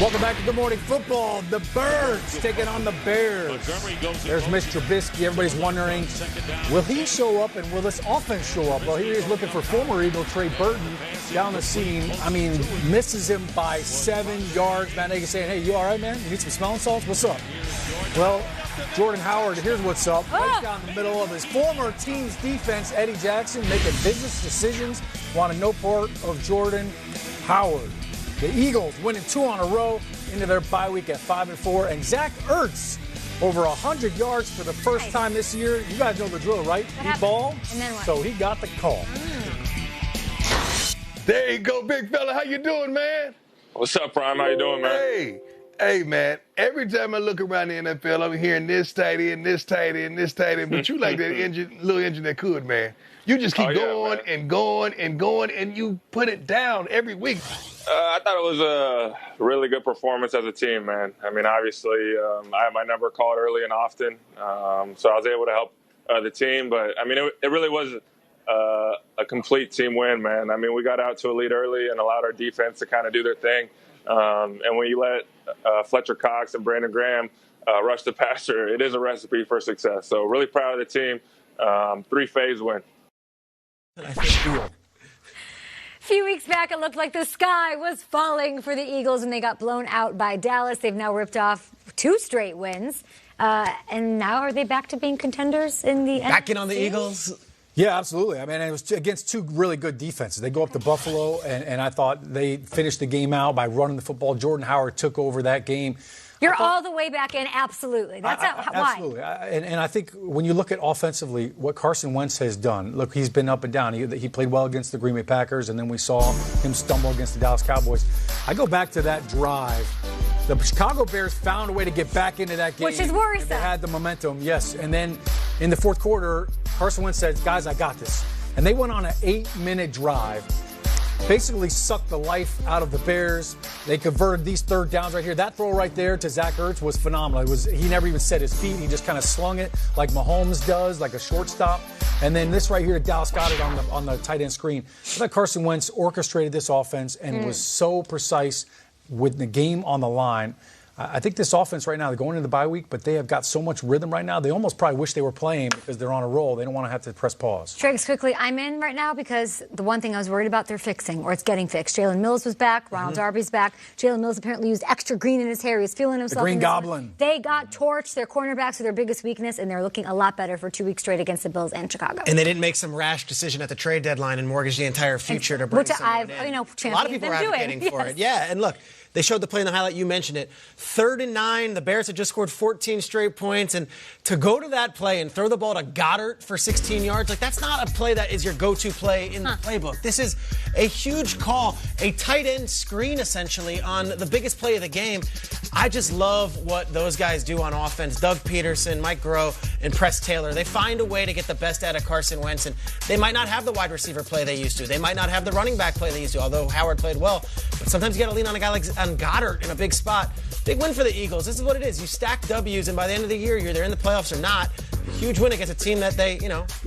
Welcome back to Good Morning Football. The Birds taking on the Bears. There's Mr. Trubisky. Everybody's wondering, will he show up and will this offense show up? Well, here he is looking for former Eagle Trey Burton down the seam. I mean, misses him by 7 yards. Matt Nagy saying, hey, you all right, man? You need some smelling salts? What's up? Well, Jordan Howard, here's what's up. Right down the middle of his former team's defense, Eddie Jackson, making business decisions, wanted no part of Jordan Howard. The Eagles winning 2 on a row into their bye week at 5-4. And Zach Ertz, over 100 yards for the first time this year. You guys know the drill, right? He balled, and then what? So he got the call. There you go, big fella. How you doing, man? What's up, Prime? How you doing, man? Hey, man. Every time I look around the NFL, I'm hearing this tight end, this tight end, this tight end. But you like that little engine that could, man. You just keep going and going and going, and you put it down every week. I thought it was a really good performance as a team, man. I mean, obviously, I had my number called early and often, so I was able to help the team. But, I mean, it really was a complete team win, man. I mean, we got out to a lead early and allowed our defense to kind of do their thing. And when you let Fletcher Cox and Brandon Graham rush the passer, it is a recipe for success. So really proud of the team. 3-phase win. A few weeks back, it looked like the sky was falling for the Eagles, and they got blown out by Dallas. They've now ripped off 2 straight wins. And now are they back to being contenders in the NFC? Back in on the Eagles? Yeah, absolutely. I mean, it was against 2 really good defenses. They go up to Buffalo, and I thought they finished the game out by running the football. Jordan Howard took over that game. You're all the way back in, absolutely. That's why. Absolutely. And I think when you look at offensively, what Carson Wentz has done, look, he's been up and down. He played well against the Green Bay Packers, and then we saw him stumble against the Dallas Cowboys. I go back to that drive. The Chicago Bears found a way to get back into that game. Which is worrisome. They had the momentum, yes. And then in the fourth quarter, Carson Wentz said, guys, I got this. And they went on an 8-minute drive. Basically sucked the life out of the Bears. They converted these third downs right here. That throw right there to Zach Ertz was phenomenal. He never even set his feet. He just kind of slung it like Mahomes does, like a shortstop. And then this right here to Dallas Goedert on the tight end screen. I thought Carson Wentz orchestrated this offense and was so precise with the game on the line. I think this offense right now, they're going into the bye week, but they have got so much rhythm right now, they almost probably wish they were playing because they're on a roll. They don't want to have to press pause. Triggs, quickly, I'm in right now because the one thing I was worried about, they're fixing, or it's getting fixed. Jalen Mills was back. Ronald Darby's back. Jalen Mills apparently used extra green in his hair. He was feeling himself. The Green Goblin. They got torched. Their cornerbacks are their biggest weakness, and they're looking a lot better for 2 weeks straight against the Bills and Chicago. And they didn't make some rash decision at the trade deadline and mortgage the entire future to bring someone in. A lot of people are advocating for it. Yeah, and look, they showed the play in the highlight. You mentioned it. 3rd and 9. The Bears had just scored 14 straight points. And to go to that play and throw the ball to Goddard for 16 yards, like that's not a play that is your go-to play in the playbook. This is a huge call, a tight end screen essentially on the biggest play of the game. I just love what those guys do on offense. Doug Peterson, Mike Groh, and Press Taylor. They find a way to get the best out of Carson Wentz. And they might not have the wide receiver play they used to. They might not have the running back play they used to, although Howard played well. But sometimes you got to lean on a guy like Goddard in a big spot. Big win for the Eagles. This is what it is. You stack W's, and by the end of the year, you're either in the playoffs or not. Huge win against a team that they,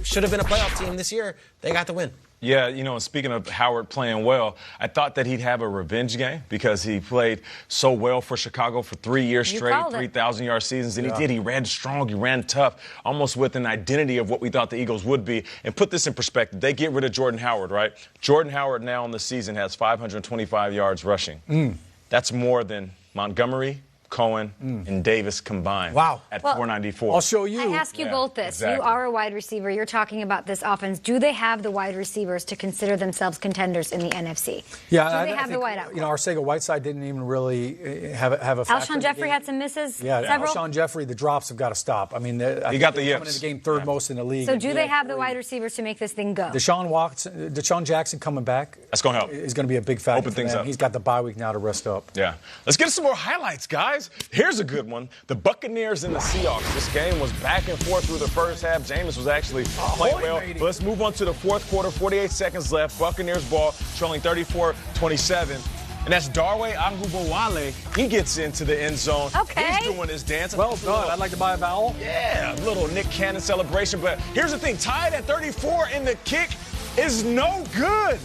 should have been a playoff team this year. They got the win. Yeah, and speaking of Howard playing well, I thought that he'd have a revenge game because he played so well for Chicago for 3 years straight, 3,000-yard seasons, and he did. He ran strong, he ran tough, almost with an identity of what we thought the Eagles would be. And put this in perspective, they get rid of Jordan Howard, right? Jordan Howard now in the season has 525 yards rushing. That's more than Montgomery, Cohen, and Davis combined. Wow. At 494. I'll show you. I ask you both this. Exactly. You are a wide receiver. You're talking about this offense. Do they have the wide receivers to consider themselves contenders in the NFC? Yeah. Do they have the wideout? Arcega-Whiteside didn't even really have a factor. Alshon Jeffrey had some misses. Yeah, several. Alshon Jeffrey, the drops have got to stop. I mean, he got the yips. Coming in the game third most in the league. So do they have the wide receivers to make this thing go? Deshaun Jackson coming back. That's going to help. Is going to be a big factor. Open things up. He's got the bye week now to rest up. Yeah. Let's get some more highlights, guys. Here's a good one. The Buccaneers and the Seahawks. This game was back and forth through the first half. Jameis was actually playing well. But let's move on to the fourth quarter. 48 seconds left. Buccaneers ball trailing 34-27. And that's Darway Agubuwale. He gets into the end zone. Okay. He's doing his dance. Well done. I'd like to buy a vowel. Yeah, a little Nick Cannon celebration. But here's the thing. Tied at 34, and the kick is no good.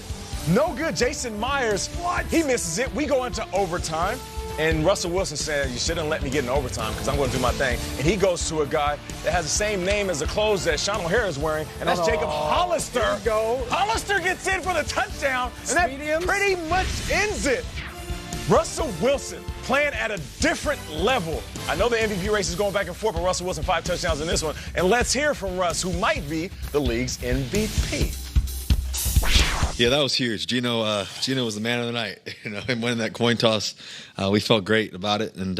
No good. Jason Myers, he misses it. We go into overtime. And Russell Wilson said, you shouldn't let me get in overtime because I'm going to do my thing. And he goes to a guy that has the same name as the clothes that Sean O'Hara is wearing, and that's Jacob Hollister. There you go. Hollister gets in for the touchdown, and that pretty much ends it. Russell Wilson playing at a different level. I know the MVP race is going back and forth, but Russell Wilson 5 touchdowns in this one. And let's hear from Russ, who might be the league's MVP. Yeah, that was huge. Gino was the man of the night. Him winning that coin toss, we felt great about it, and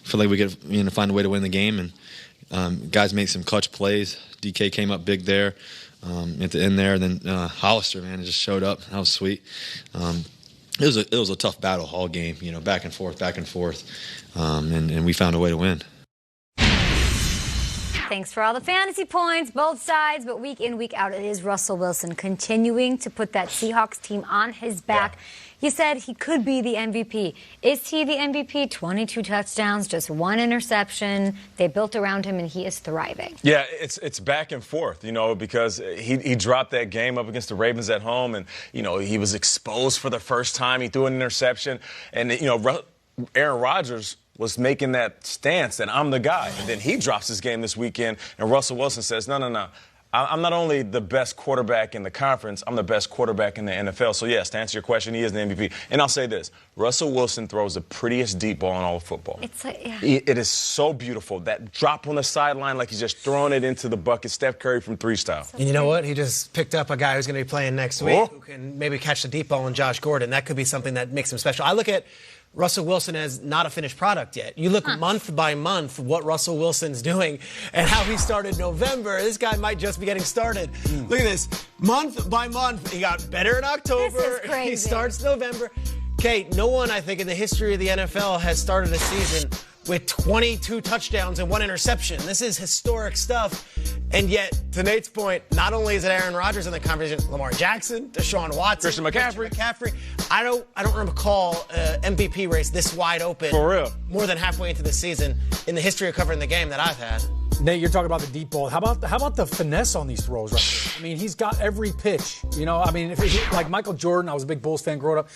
feel like we could find a way to win the game. And guys made some clutch plays. DK came up big there at the end there. And then Hollister, man, just showed up. That was sweet. It was a tough battle all game. Back and forth, and we found a way to win. Thanks for all the fantasy points, both sides. But week in, week out, it is Russell Wilson continuing to put that Seahawks team on his back. Yeah. You said he could be the MVP. Is he the MVP? 22 touchdowns, just 1 interception. They built around him, and he is thriving. Yeah, it's back and forth, because he dropped that game up against the Ravens at home, and, he was exposed for the first time. He threw an interception. And, Aaron Rodgers was making that stance that I'm the guy. And then he drops his game this weekend, and Russell Wilson says, no. I'm not only the best quarterback in the conference, I'm the best quarterback in the NFL. So, yes, to answer your question, he is the MVP. And I'll say this. Russell Wilson throws the prettiest deep ball in all of football. It's like, yeah. It is so beautiful. That drop on the sideline like he's just throwing it into the bucket. Steph Curry from 3 style. And you know what? He just picked up a guy who's going to be playing next week who can maybe catch the deep ball in Josh Gordon. That could be something that makes him special. I look at Russell Wilson as not a finished product yet. You look month by month what Russell Wilson's doing and how he started November. This guy might just be getting started. Look at this. Month by month, he got better in October. This is crazy. He starts November. Kate, no one, I think, in the history of the NFL has started a season with 22 touchdowns and 1 interception. This is historic stuff. And yet, to Nate's point, not only is it Aaron Rodgers in the conversation, Lamar Jackson, Deshaun Watson, Christian McCaffrey. I don't recall MVP race this wide open. For real. More than halfway into the season in the history of covering the game that I've had. Nate, you're talking about the deep ball. How about the finesse on these throws right there? I mean, he's got every pitch. Like Michael Jordan, I was a big Bulls fan growing up.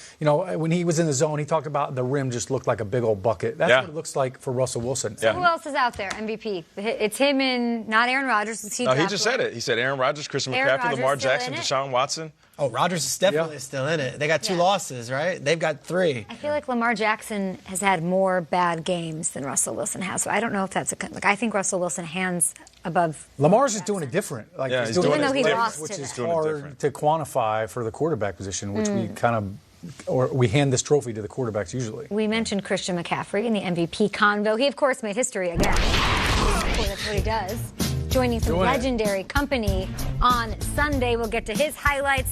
When he was in the zone, he talked about the rim just looked like a big old bucket. That's what it looks like for Russell Wilson. So who else is out there, MVP? It's him and not Aaron Rodgers. He just said it. He said Aaron Rodgers, Christian McCaffrey, Lamar Jackson, Deshaun Watson. Oh, Rodgers is definitely still in it. They got 2 losses, right? They've got 3. I feel like Lamar Jackson has had more bad games than Russell Wilson has. So I don't know if that's I think Russell Wilson hands above. Lamar's just doing it different. He's doing it different, which is hard to quantify for the quarterback position, which we hand this trophy to the quarterbacks usually. We mentioned Christian McCaffrey in the MVP convo. He, of course, made history again. That's what he does. Joining some legendary company on Sunday. We'll get to his highlights.